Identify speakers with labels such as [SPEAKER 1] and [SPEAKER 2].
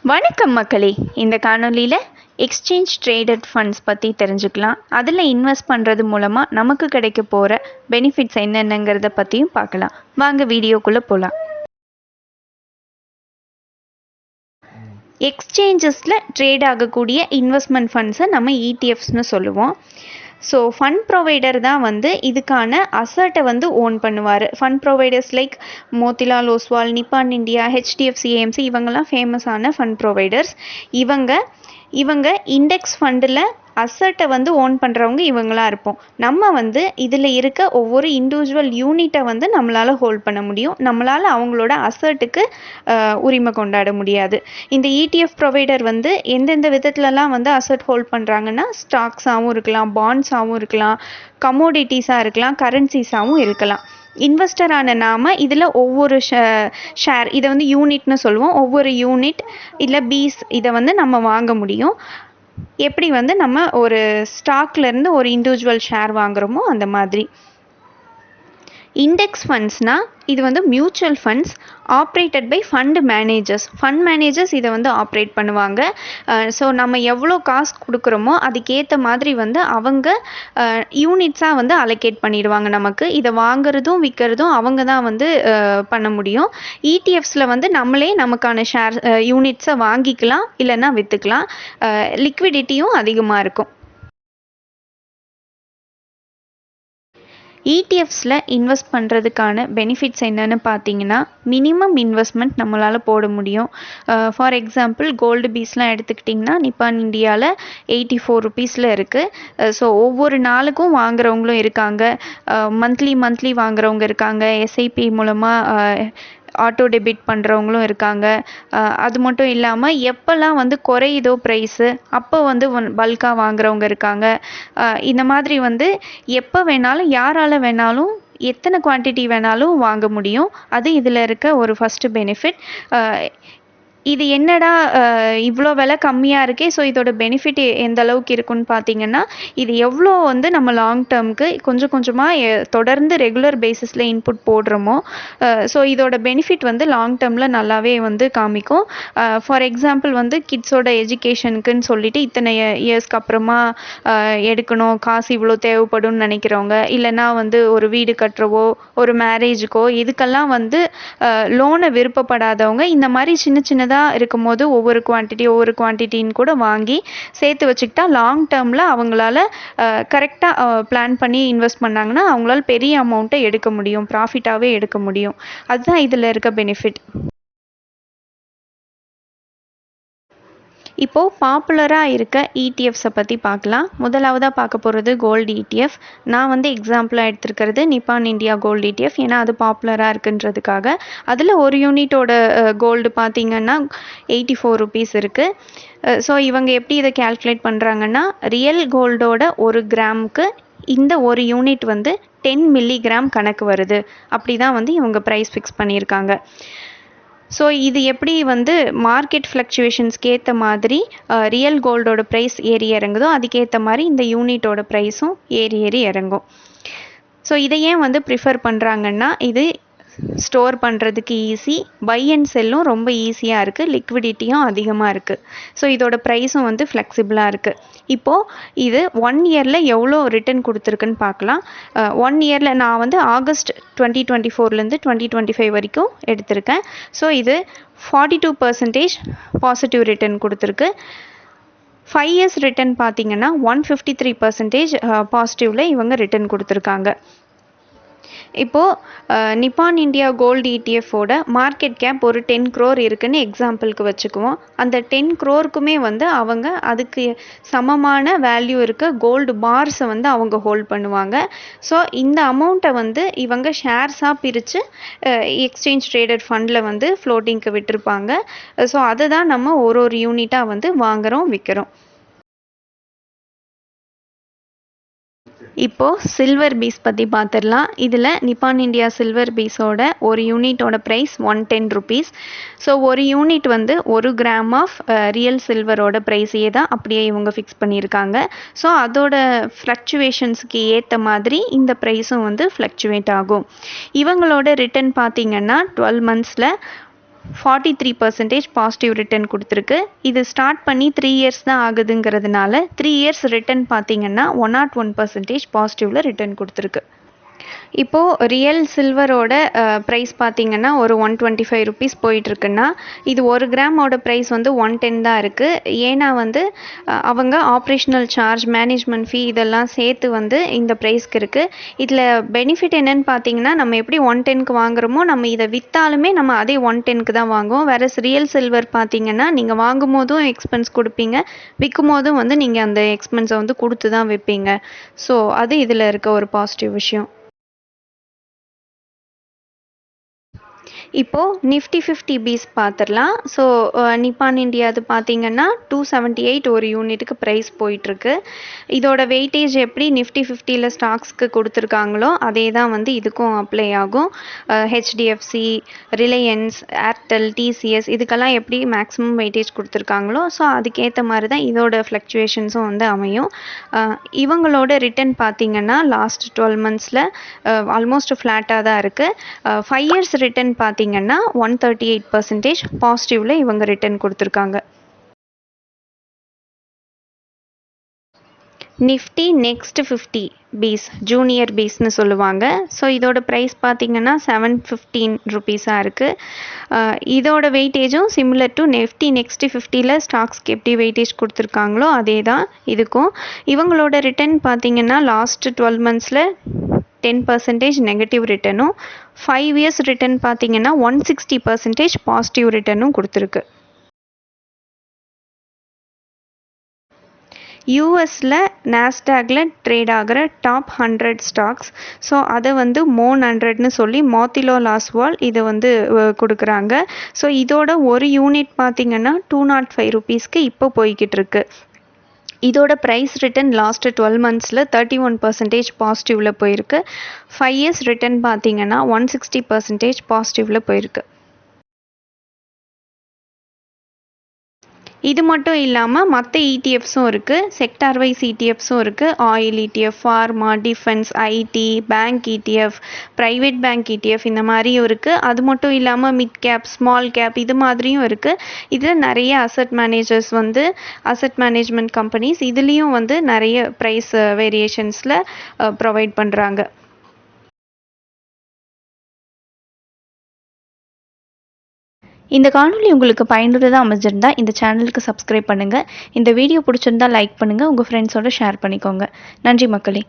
[SPEAKER 1] வணக்கம் மக்களே. இந்த காணொலியில் எக்ஸ்சேஞ்ச் ட்ரேடட் ஃபண்ட்ஸ் பற்றி தெரிஞ்சுக்கலாம். அதில் இன்வெஸ்ட் பண்ணுறது மூலமாக நமக்கு கிடைக்க போகிற பெனிஃபிட்ஸ் என்னென்னங்கிறத பற்றியும் பார்க்கலாம். வாங்க வீடியோக்குள்ளே போகலாம். எக்ஸ்சேஞ்சஸில் ட்ரேட் ஆகக்கூடிய இன்வெஸ்ட்மெண்ட் ஃபண்ட்ஸை நம்ம இடிஎஃப்ஸ்னு சொல்லுவோம். ஸோ ஃபண்ட் ப்ரொவைடர் தான் வந்து இதுக்கான அசட்டை வந்து ஓன் பண்ணுவார். Fund providers like Motilal Oswal, நிப்பான் இந்தியா, ஹெச்டிஎஃப்சி ஏஎம்சி இவங்கெல்லாம் ஃபேமஸான ஃபண்ட் ப்ரொவைடர்ஸ். இவங்க இண்டெக்ஸ் ஃபண்டில் அசட்டை வந்து ஓன் பண்ணுறவங்க இவங்களாக இருப்போம். நம்ம வந்து இதில் இருக்க ஒவ்வொரு இண்டிவிஜுவல் யூனிட்டை வந்து நம்மளால் ஹோல்ட் பண்ண முடியும். நம்மளால் அவங்களோட அசட்டுக்கு உரிமை கொண்டாட முடியாது. இந்த இடிஎஃப் ப்ரொவைடர் வந்து எந்தெந்த விதத்துலலாம் வந்து அசட் ஹோல்ட் பண்ணுறாங்கன்னா, ஸ்டாக்ஸாகவும் இருக்கலாம், பாண்ட்ஸாகவும் இருக்கலாம், கமோடிட்டிஸாக இருக்கலாம், கரன்சிஸாகவும் இருக்கலாம். இன்வெஸ்டரான நாம் இதில் ஒவ்வொரு ஷேர், இதை வந்து யூனிட்னு சொல்லுவோம். ஒவ்வொரு யூனிட் இல்லை பீஸ் இதை வந்து நம்ம வாங்க முடியும். எப்படி வந்து நம்ம ஒரு ஸ்டாக்லேருந்து ஒரு இண்டிவிஜுவல் ஷேர் வாங்குகிறோமோ அந்த மாதிரி. இண்டெக்ஸ் ஃபண்ட்ஸ்னால் இது வந்து mutual funds operated by fund managers இதை வந்து ஆப்ரேட் பண்ணுவாங்க. ஸோ நம்ம எவ்வளோ காசு கொடுக்குறோமோ அதுக்கேற்ற மாதிரி வந்து அவங்க யூனிட்ஸாக வந்து அலோகேட் பண்ணிடுவாங்க. நமக்கு இதை வாங்குறதும் விற்கிறதும் அவங்க தான் வந்து பண்ண முடியும். இடிஎஃப்ஸில் வந்து நம்மளே நமக்கான ஷேர் யூனிட்ஸை வாங்கிக்கலாம், இல்லைன்னா விற்றுக்கலாம். லிக்விடிட்டியும் அதிகமாக இருக்கும். இடிஎஃப்ஸில் இன்வெஸ்ட் பண்ணுறதுக்கான பெனிஃபிட்ஸ் என்னென்னு பார்த்தீங்கன்னா, மினிமம் இன்வெஸ்ட்மெண்ட் நம்மளால் போட முடியும். ஃபார் எக்ஸாம்பிள் கோல்டு பீஸ்லாம் எடுத்துக்கிட்டிங்கன்னா நிப்பான் இந்தியாவில் 84 ருபீஸில் இருக்குது. ஸோ ஒவ்வொரு நாளுக்கும் வாங்குறவங்களும் இருக்காங்க, மந்த்லி வாங்குறவங்க இருக்காங்க, எஸ்ஐபி மூலமாக ஆட்டோ டெபிட் பண்ணுறவங்களும் இருக்காங்க. அது மட்டும் இல்லாமல் எப்போல்லாம் வந்து குறையுதோ ப்ரைஸு அப்போ வந்து பல்காக வாங்குறவங்க இருக்காங்க. இந்த மாதிரி வந்து எப்போ வேணாலும் யாரால் வேணாலும் எத்தனை குவான்டிட்டி வேணாலும் வாங்க முடியும். அது இதில் இருக்க ஒரு ஃபஸ்ட்டு பெனிஃபிட். இது என்னடா இவ்வளோ விலை கம்மியாக இருக்கே, ஸோ இதோட பெனிஃபிட் எந்த அளவுக்கு இருக்குன்னு பார்த்தீங்கன்னா, இது எவ்வளோ வந்து நம்ம லாங் டேர்முக்கு கொஞ்சம் கொஞ்சமாக தொடர்ந்து ரெகுலர் பேசிஸில் இன்புட் போடுறோமோ, ஸோ இதோட பெனிஃபிட் வந்து லாங் டேர்மில் நல்லாவே வந்து காமிக்கும். ஃபார் எக்ஸாம்பிள் வந்து கிட்ஸோட எஜுகேஷனுக்குன்னு சொல்லிட்டு இத்தனை இயர்ஸ்க்கு அப்புறமா எடுக்கணும், காசு இவ்வளோ தேவைப்படும்னு நினைக்கிறவங்க, இல்லைன்னா வந்து ஒரு வீடு கட்டுறவோ ஒரு மேரேஜுக்கோ இதுக்கெல்லாம் வந்து லோனை விருப்பப்படாதவங்க இந்த மாதிரி சின்னதாக இருக்கும் போது ஒவ்வொரு குவான்டிட்டின்னு கூட வாங்கி சேர்த்து வச்சுக்கிட்டா லாங் டேர்மில் அவங்களால கரெக்டாக பிளான் பண்ணி இன்வெஸ்ட் பண்ணாங்கன்னா அவங்களால பெரிய அமௌண்ட்டை எடுக்க முடியும், ப்ராஃபிட்டாகவே எடுக்க முடியும். அதுதான் இதில் இருக்க பெனிஃபிட். இப்போது பாப்புலராக இருக்க இடிஎஃப்ஸை பற்றி பார்க்கலாம். முதலாவதாக பார்க்க போகிறது கோல்டு இடிஎஃப். நான் வந்து எக்ஸாம்பிளாக எடுத்துருக்கிறது நிப்பான் இந்தியா கோல்டு இடிஎஃப். ஏன்னா அது பாப்புலராக இருக்குன்றதுக்காக. அதில் ஒரு யூனிட்டோட கோல்டு பார்த்திங்கன்னா 84 ருபீஸ் இருக்குது. ஸோ இவங்க எப்படி இதை கேல்குலேட் பண்ணுறாங்கன்னா, ரியல் கோல்டோட 1 கிராமுக்கு இந்த ஒரு யூனிட் வந்து 10 மில்லிகிராம் கணக்கு வருது. அப்படி தான் வந்து இவங்க ப்ரைஸ் ஃபிக்ஸ் பண்ணியிருக்காங்க. ஸோ இது எப்படி வந்து மார்க்கெட் ஃப்ளக்சுவேஷன்ஸ்க்கு ஏற்ற மாதிரி ரியல் கோல்டோட ப்ரைஸ் ஏறி இறங்குதோ அதுக்கேற்ற மாதிரி இந்த யூனிட்டோட ப்ரைஸும் ஏறி இறங்கும். ஸோ இதை ஏன் வந்து ப்ரிஃபர் பண்ணுறாங்கன்னா, இது ஸ்டோர் பண்ணுறதுக்கு ஈஸி, பை அண்ட் செல்லும் ரொம்ப ஈஸியாக இருக்குது, லிக்விடிட்டியும் அதிகமாக இருக்குது. ஸோ இதோட ப்ரைஸும் வந்து ஃப்ளெக்சிபிளாக இருக்குது. இப்போது இது 1 இயரில் எவ்வளோ ரிட்டர்ன் கொடுத்துருக்குன்னு பார்க்கலாம். 1 இயரில் நான் வந்து ஆகஸ்ட் 2024 2025 வரைக்கும் எடுத்திருக்கேன். ஸோ இது 42% பாசிட்டிவ் ரிட்டர்ன் கொடுத்துருக்கு. 5 இயர்ஸ் ரிட்டர்ன் பார்த்திங்கன்னா 153% பாசிட்டிவில் இவங்க ரிட்டர்ன் கொடுத்துருக்காங்க. இப்போது நிப்பான் இந்தியா கோல்டு இடிஎஃபோட மார்க்கெட் கேப் ஒரு 10 crore இருக்குன்னு எக்ஸாம்பிளுக்கு வச்சுக்குவோம். அந்த 10 crore வந்து அவங்க அதுக்கு சமமான வேல்யூ இருக்க கோல்டு பார்ஸை வந்து அவங்க ஹோல்ட் பண்ணுவாங்க. ஸோ இந்த அமௌண்ட்டை வந்து இவங்க ஷேர்ஸாக பிரித்து எக்ஸ்சேஞ்ச் ட்ரேடட் ஃபண்டில் வந்து ஃப்ளோட்டிங்க்கு விட்டுருப்பாங்க. ஸோ அதை தான் நம்ம ஒரு யூனிட்டாக வந்து வாங்குகிறோம், விற்கிறோம். இப்போது சில்வர் பீஸ் பற்றி பார்த்துடலாம். இதில் நிப்பான் இந்தியா சில்வர் பீஸோட ஒரு யூனிட்டோட ப்ரைஸ் 110 ருபீஸ். ஸோ ஒரு யூனிட் வந்து 1 கிராம் ஆஃப் ரியல் சில்வரோட ப்ரைஸையே தான் அப்படியே இவங்க ஃபிக்ஸ் பண்ணியிருக்காங்க. ஸோ அதோட ஃப்ளக்சுவேஷன்ஸுக்கு ஏற்ற மாதிரி இந்த ப்ரைஸும் வந்து ஃப்ளக்சுவேட் ஆகும். இவங்களோட ரிட்டர்ன் பார்த்திங்கன்னா 12 monthஸில் 43% பாசிட்டிவ் ரிட்டர்ன் கொடுத்துருக்கு. இது ஸ்டார்ட் பண்ணி 3 இயர்ஸ் தான் ஆகுதுங்கிறதுனால 3 இயர்ஸ் ரிட்டர்ன் பார்த்தீங்கன்னா 101% பாசிட்டிவில் ரிட்டர்ன் கொடுத்துருக்கு. இப்போது ரியல் சில்வரோட ப்ரைஸ் பார்த்தீங்கன்னா ஒரு 125 ருபீஸ் போயிட்டுருக்குன்னா இது 1 கிராமோட ப்ரைஸ் வந்து 110 தான் இருக்குது. ஏன்னா வந்து அவங்க ஆப்ரேஷனல் சார்ஜ், மேனேஜ்மெண்ட் ஃபீ இதெல்லாம் சேர்த்து வந்து இந்த ப்ரைஸ்க்கு இருக்குது. இதில் பெனிஃபிட் என்னென்னு பார்த்தீங்கன்னா நம்ம எப்படி 110க்கு வாங்குகிறோமோ நம்ம இதை விற்றாலுமே நம்ம அதே 110க்கு தான் வாங்குவோம். வேறு ரியல் சில்வர் பார்த்தீங்கன்னா நீங்கள் வாங்கும் போதும் எக்ஸ்பென்ஸ் கொடுப்பீங்க, விற்கும் போதும் வந்து நீங்கள் அந்த எக்ஸ்பென்ஸை வந்து கொடுத்து தான் விற்பீங்க. ஸோ அது இதில் இருக்க ஒரு பாசிட்டிவ் விஷயம். இப்போது நிஃப்டி 50 பீஸ் பார்த்துடலாம். ஸோ நிப்பான் இண்டியா அது பார்த்தீங்கன்னா 278 ஒரு யூனிட்டுக்கு ப்ரைஸ் போயிட்டுருக்கு. இதோட வெயிட்டேஜ் எப்படி நிஃப்டி 50ல் ஸ்டாக்ஸ்க்கு கொடுத்துருக்காங்களோ அதே தான் வந்து இதுக்கும் அப்ளை ஆகும். ஹெச்டிஎஃப்சி, ரிலையன்ஸ், ஏர்டெல், டிசிஎஸ் இதுக்கெல்லாம் எப்படி மேக்ஸிமம் வெயிட்டேஜ் கொடுத்துருக்காங்களோ ஸோ அதுக்கேற்ற மாதிரி தான் இதோட ஃப்ளக்சுவேஷன்ஸும் வந்து அமையும். இவங்களோட ரிட்டர்ன் பார்த்தீங்கன்னா லாஸ்ட் 12 மந்த்ஸில் ஆல்மோஸ்ட் ஃப்ளாட்டாக தான் இருக்குது. 5 இயர்ஸ் ரிட்டர்ன் பார்த்தீங்கன்னா 138% பாசிட்டிவ்ல இவங்க ரிட்டர்ன் கொடுத்துருக்காங்க. நிஃப்டி நெக்ஸ்ட் 50 பீஸ், ஜூனியர் பீஸ்னு சொல்லுவாங்க. ஸோ இதோட ப்ரைஸ் பார்த்தீங்கன்னா 715 ருபீஸாக இருக்குது. இதோட வெயிட்டேஜும் சிமிலர் டு நிஃப்டி நெக்ஸ்ட் 50ல் ஸ்டாக்ஸ்க்கு எப்படி வெயிட்டேஜ் கொடுத்துருக்காங்களோ அதே தான் இதுக்கும். இவங்களோட ரிட்டர்ன் பார்த்தீங்கன்னா லாஸ்ட் 12 மந்த்ஸில் 10% நெகட்டிவ் ரிட்டர்னும், 5 இயர்ஸ் ரிட்டர்ன் பார்த்தீங்கன்னா 160% பாசிட்டிவ் ரிட்டர்னும் கொடுத்துருக்கு. யூஎஸில் நாஸ்டாக்ல ட்ரேட் ஆகிற டாப் 100 ஸ்டாக்ஸ். ஸோ அதை வந்து மோன் 100ன்னு சொல்லி மோத்திலால் ஆஸ்வால் இதை வந்து கொடுக்குறாங்க. ஸோ இதோட ஒரு யூனிட் பார்த்தீங்கன்னா 205 ருபீஸ்க்கு இப்போ போய்கிட்டு இருக்கு. இதோட ப்ரைஸ் ரிட்டர்ன் லாஸ்ட் 12 மந்த்ஸில் 31% பாசிட்டிவில் போயிருக்கு. 5 இயர்ஸ் ரிட்டர்ன் பார்த்தீங்கன்னா 160% பாசிட்டிவில் போயிருக்கு. இது மட்டும் இல்லாமல் மற்ற இடிஎஃப்ஸும் இருக்குது, செக்டார் வைஸ் இடிஎஃப்ஸும் இருக்குது. Oil ETF, pharma, defence, IT, bank ETF, private bank ETF இந்த மாதிரியும் இருக்குது. அது மட்டும் இல்லாமல் மிட் கேப், ஸ்மால் கேப் இது மாதிரியும் இருக்குது. இதில் நிறைய அசட் மேனேஜர்ஸ் வந்து அசட் மேனேஜ்மெண்ட் கம்பெனிஸ் இதுலேயும் வந்து நிறைய ப்ரைஸ் வேரியேஷன்ஸில் ப்ரொவைட் பண்ணுறாங்க. இந்த காணொலி உங்களுக்கு பயனுள்ளதாக அமைஞ்சிருந்தா இந்த சேனலுக்கு சப்ஸ்கிரைப் பண்ணுங்கள். இந்த வீடியோ பிடிச்சிருந்தா லைக் பண்ணுங்கள், உங்கள் ஃப்ரெண்ட்ஸோட ஷேர் பண்ணிக்கோங்க. நன்றி மக்களே.